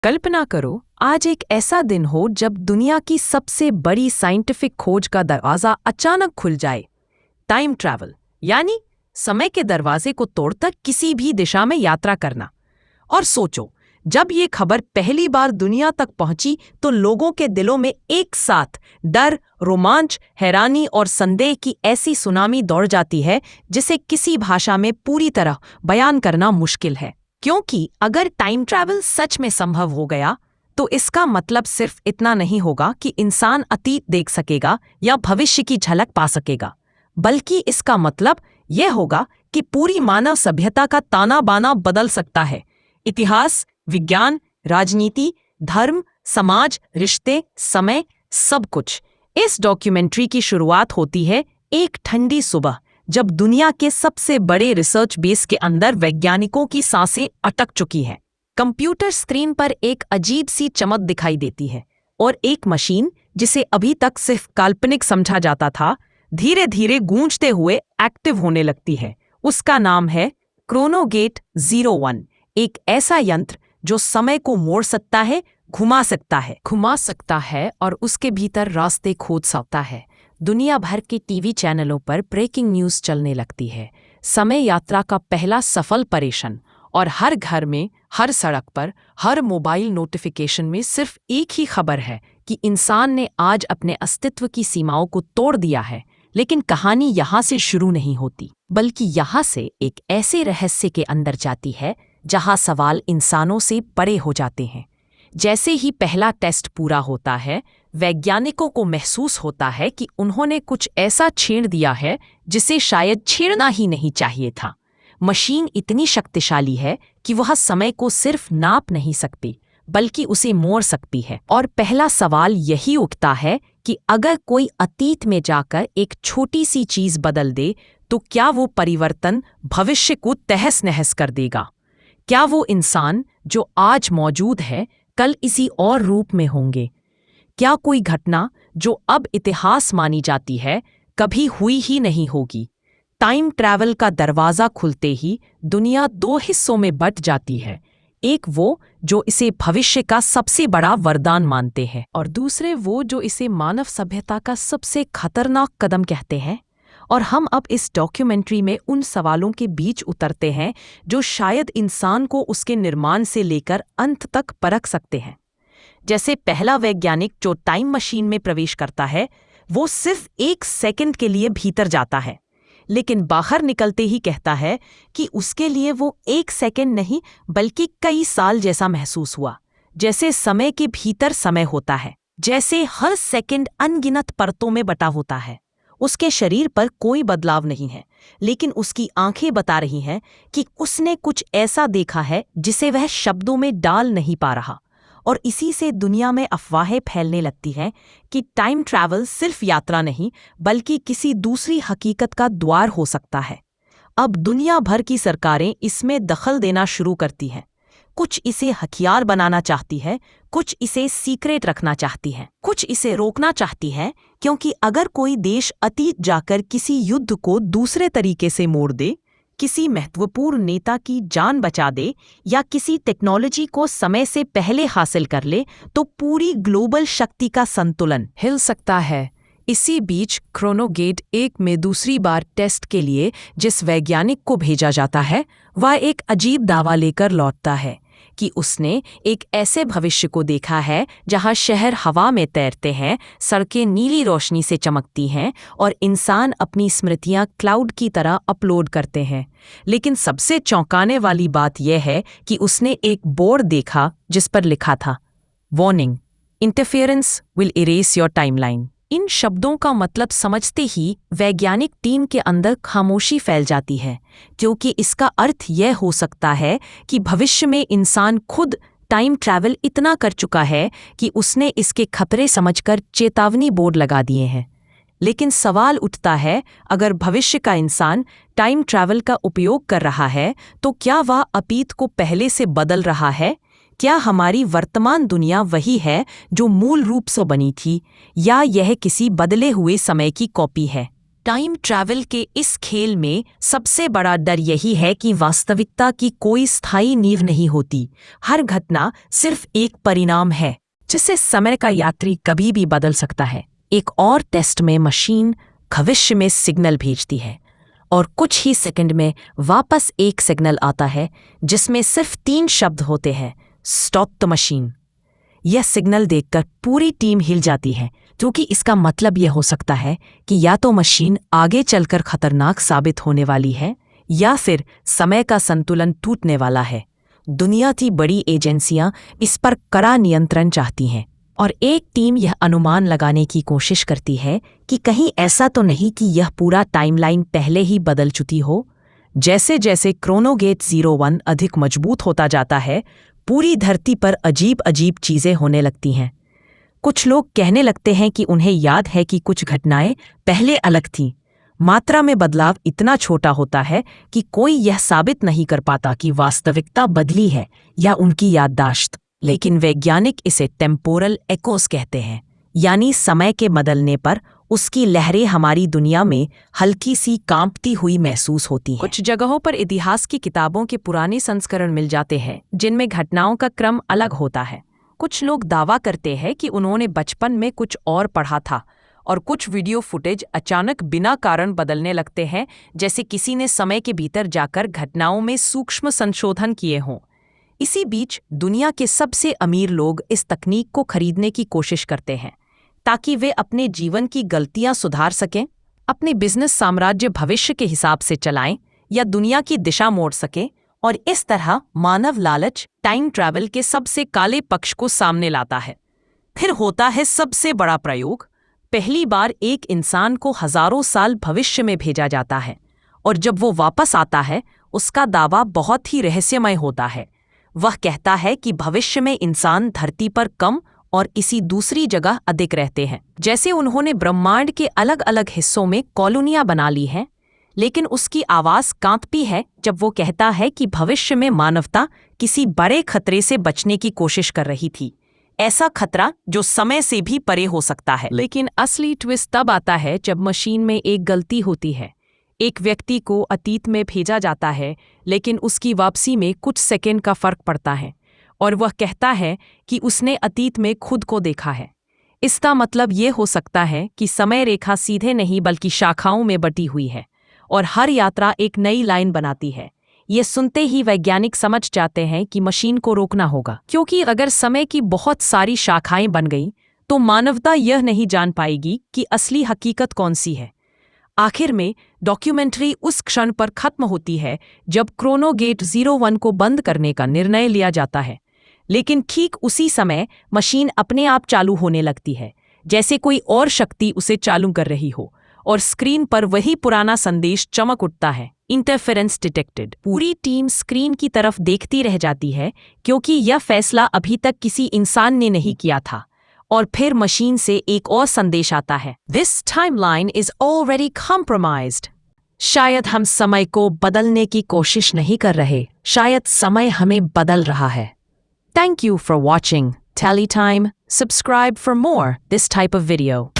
कल्पना करो, आज एक ऐसा दिन हो जब दुनिया की सबसे बड़ी साइंटिफिक खोज का दरवाजा अचानक खुल जाए। टाइम ट्रैवल यानी समय के दरवाजे को तोड़कर किसी भी दिशा में यात्रा करना। और सोचो, जब ये खबर पहली बार दुनिया तक पहुंची तो लोगों के दिलों में एक साथ डर, रोमांच, हैरानी और संदेह की ऐसी सुनामी दौड़ जाती है जिसे किसी भाषा में पूरी तरह बयान करना मुश्किल है। क्योंकि अगर टाइम ट्रैवल सच में संभव हो गया तो इसका मतलब सिर्फ इतना नहीं होगा कि इंसान अतीत देख सकेगा या भविष्य की झलक पा सकेगा, बल्कि इसका मतलब यह होगा कि पूरी मानव सभ्यता का ताना बाना बदल सकता है। इतिहास, विज्ञान, राजनीति, धर्म, समाज, रिश्ते, समय, सब कुछ। इस डॉक्यूमेंट्री की शुरुआत होती है एक ठंडी सुबह, जब दुनिया के सबसे बड़े रिसर्च बेस के अंदर वैज्ञानिकों की सांसें अटक चुकी हैं। कंप्यूटर स्क्रीन पर एक अजीब सी चमक दिखाई देती है और एक मशीन, जिसे अभी तक सिर्फ काल्पनिक समझा जाता था, धीरे धीरे गूंजते हुए एक्टिव होने लगती है। उसका नाम है क्रोनोगेट 01, एक ऐसा यंत्र जो समय को मोड़ सकता है, घुमा सकता है और उसके भीतर रास्ते खोज सकता है। दुनिया भर के टीवी चैनलों पर ब्रेकिंग न्यूज़ चलने लगती है, समय यात्रा का पहला सफल परीक्षण, और हर घर में, हर सड़क पर, हर मोबाइल नोटिफिकेशन में सिर्फ एक ही खबर है कि इंसान ने आज अपने अस्तित्व की सीमाओं को तोड़ दिया है। लेकिन कहानी यहाँ से शुरू नहीं होती, बल्कि यहाँ से एक ऐसे रहस्य के अंदर जाती है जहाँ सवाल इंसानों से बड़े हो जाते हैं। जैसे ही पहला टेस्ट पूरा होता है, वैज्ञानिकों को महसूस होता है कि उन्होंने कुछ ऐसा छेड़ दिया है जिसे शायद छेड़ना ही नहीं चाहिए था। मशीन इतनी शक्तिशाली है कि वह समय को सिर्फ नाप नहीं सकती, बल्कि उसे मोड़ सकती है। और पहला सवाल यही उठता है कि अगर कोई अतीत में जाकर एक छोटी सी चीज बदल दे, तो क्या वो परिवर्तन भविष्य को तहस नहस कर देगा? क्या वो इंसान जो आज मौजूद है कल इसी और रूप में होंगे? क्या कोई घटना जो अब इतिहास मानी जाती है कभी हुई ही नहीं होगी? टाइम ट्रैवल का दरवाजा खुलते ही दुनिया दो हिस्सों में बंट जाती है। एक वो जो इसे भविष्य का सबसे बड़ा वरदान मानते हैं, और दूसरे वो जो इसे मानव सभ्यता का सबसे खतरनाक कदम कहते हैं। और हम अब इस डॉक्यूमेंट्री में उन सवालों के बीच उतरते हैं जो शायद इंसान को उसके निर्माण से लेकर अंत तक परख सकते हैं। जैसे पहला वैज्ञानिक जो टाइम मशीन में प्रवेश करता है, वो सिर्फ 1 सेकंड के लिए भीतर जाता है, लेकिन बाहर निकलते ही कहता है कि उसके लिए वो 1 सेकंड नहीं बल्कि कई साल जैसा महसूस हुआ। जैसे समय के भीतर समय होता है, जैसे हर सेकंड अनगिनत परतों में बटा होता है। उसके शरीर पर कोई बदलाव नहीं है, लेकिन उसकी आंखें बता रही हैं कि उसने कुछ ऐसा देखा है जिसे वह शब्दों में डाल नहीं पा रहा। और इसी से दुनिया में अफवाहें फैलने लगती हैं कि टाइम ट्रैवल सिर्फ यात्रा नहीं, बल्कि किसी दूसरी हकीकत का द्वार हो सकता है। अब दुनिया भर की सरकारें इसमें दखल देना शुरू करती हैं। कुछ इसे हथियार बनाना चाहती है, कुछ इसे सीक्रेट रखना चाहती है, कुछ इसे रोकना चाहती है, क्योंकि अगर कोई देश अतीत जाकर किसी युद्ध को दूसरे तरीके से मोड़ दे, किसी महत्वपूर्ण नेता की जान बचा दे या किसी टेक्नोलॉजी को समय से पहले हासिल कर ले, तो पूरी ग्लोबल शक्ति का संतुलन हिल सकता है। इसी बीच क्रोनोगेट 1 में दूसरी बार टेस्ट के लिए जिस वैज्ञानिक को भेजा जाता है, वह एक अजीब दावा लेकर लौटता है कि उसने एक ऐसे भविष्य को देखा है जहां शहर हवा में तैरते हैं, सड़कें नीली रोशनी से चमकती हैं और इंसान अपनी स्मृतियां क्लाउड की तरह अपलोड करते हैं। लेकिन सबसे चौंकाने वाली बात यह है कि उसने एक बोर्ड देखा जिस पर लिखा था, warning, interference will erase your timeline. इन शब्दों का मतलब समझते ही वैज्ञानिक टीम के अंदर खामोशी फैल जाती है, क्योंकि इसका अर्थ यह हो सकता है कि भविष्य में इंसान खुद टाइम ट्रैवल इतना कर चुका है कि उसने इसके खतरे समझकर चेतावनी बोर्ड लगा दिए हैं। लेकिन सवाल उठता है, अगर भविष्य का इंसान टाइम ट्रैवल का उपयोग कर रहा है, तो क्या वह अतीत को पहले से बदल रहा है? क्या हमारी वर्तमान दुनिया वही है जो मूल रूप से बनी थी, या यह किसी बदले हुए समय की कॉपी है? टाइम ट्रैवल के इस खेल में सबसे बड़ा डर यही है कि वास्तविकता की कोई स्थायी नींव नहीं होती। हर घटना सिर्फ एक परिणाम है जिससे समय का यात्री कभी भी बदल सकता है। एक और टेस्ट में मशीन भविष्य में सिग्नल भेजती है और कुछ ही सेकंड में वापस एक सिग्नल आता है जिसमें सिर्फ 3 शब्द होते हैं, स्टॉप द मशीन। यह सिग्नल देखकर पूरी टीम हिल जाती है, क्योंकि इसका मतलब यह हो सकता है कि या तो मशीन आगे चलकर खतरनाक साबित होने वाली है या फिर समय का संतुलन टूटने वाला है। दुनिया की बड़ी एजेंसियां इस पर कड़ा नियंत्रण चाहती हैं और एक टीम यह अनुमान लगाने की कोशिश करती है कि कहीं ऐसा तो नहीं कि यह पूरा टाइमलाइन पहले ही बदल चुकी हो। जैसे जैसे क्रोनोगेट 01 अधिक मजबूत होता जाता है, पूरी धरती पर अजीब अजीब चीजें होने लगती हैं। कुछ लोग कहने लगते हैं कि उन्हें याद है कि कुछ घटनाएं पहले अलग थीं। मात्रा में बदलाव इतना छोटा होता है कि कोई यह साबित नहीं कर पाता कि वास्तविकता बदली है या उनकी याददाश्त। लेकिन वैज्ञानिक इसे टेम्पोरल एकोस कहते हैं, यानी समय के बदलने पर उसकी लहरें हमारी दुनिया में हल्की सी कांपती हुई महसूस होती हैं। कुछ जगहों पर इतिहास की किताबों के पुराने संस्करण मिल जाते हैं जिनमें घटनाओं का क्रम अलग होता है। कुछ लोग दावा करते हैं कि उन्होंने बचपन में कुछ और पढ़ा था और कुछ वीडियो फुटेज अचानक बिना कारण बदलने लगते हैं, जैसे किसी ने समय के भीतर जाकर घटनाओं में सूक्ष्म संशोधन किए हों। इसी बीच दुनिया के सबसे अमीर लोग इस तकनीक को खरीदने की कोशिश करते हैं ताकि वे अपने जीवन की गलतियां सुधार सकें, अपने बिजनेस साम्राज्य भविष्य के हिसाब से चलाएं या दुनिया की दिशा मोड़ सकें। और इस तरह मानव लालच टाइम ट्रैवल के सबसे काले पक्ष को सामने लाता है। फिर होता है सबसे बड़ा प्रयोग। पहली बार एक इंसान को हजारों साल भविष्य में भेजा जाता है और जब वो वापस आता है उसका दावा बहुत ही रहस्यमय होता है। वह कहता है कि भविष्य में इंसान धरती पर कम और किसी दूसरी जगह अधिक रहते हैं, जैसे उन्होंने ब्रह्मांड के अलग अलग हिस्सों में कॉलोनियां बना ली हैं। लेकिन उसकी आवाज कांपती है जब वो कहता है कि भविष्य में मानवता किसी बड़े खतरे से बचने की कोशिश कर रही थी, ऐसा खतरा जो समय से भी परे हो सकता है। लेकिन असली ट्विस्ट तब आता है जब मशीन में एक गलती होती है। एक व्यक्ति को अतीत में भेजा जाता है, लेकिन उसकी वापसी में कुछ सेकंड का फर्क पड़ता है और वह कहता है कि उसने अतीत में खुद को देखा है। इसका मतलब ये हो सकता है कि समय रेखा सीधे नहीं बल्कि शाखाओं में बटी हुई है और हर यात्रा एक नई लाइन बनाती है। ये सुनते ही वैज्ञानिक समझ जाते हैं कि मशीन को रोकना होगा, क्योंकि अगर समय की बहुत सारी शाखाएं बन गईं तो मानवता यह नहीं जान पाएगी कि असली हकीकत कौन सी है। आखिर में डॉक्यूमेंट्री उस क्षण पर खत्म होती है जब क्रोनोगेट 01 को बंद करने का निर्णय लिया जाता है। लेकिन ठीक उसी समय मशीन अपने आप चालू होने लगती है, जैसे कोई और शक्ति उसे चालू कर रही हो, और स्क्रीन पर वही पुराना संदेश चमक उठता है, इंटरफेरेंस डिटेक्टेड। पूरी टीम स्क्रीन की तरफ देखती रह जाती है क्योंकि यह फैसला अभी तक किसी इंसान ने नहीं किया था। और फिर मशीन से एक और संदेश आता है, this timeline is already compromised. शायद हम समय को बदलने की कोशिश नहीं कर रहे, शायद समय हमें बदल रहा है। Thank you for watching Tally Time. Subscribe for more this type of video.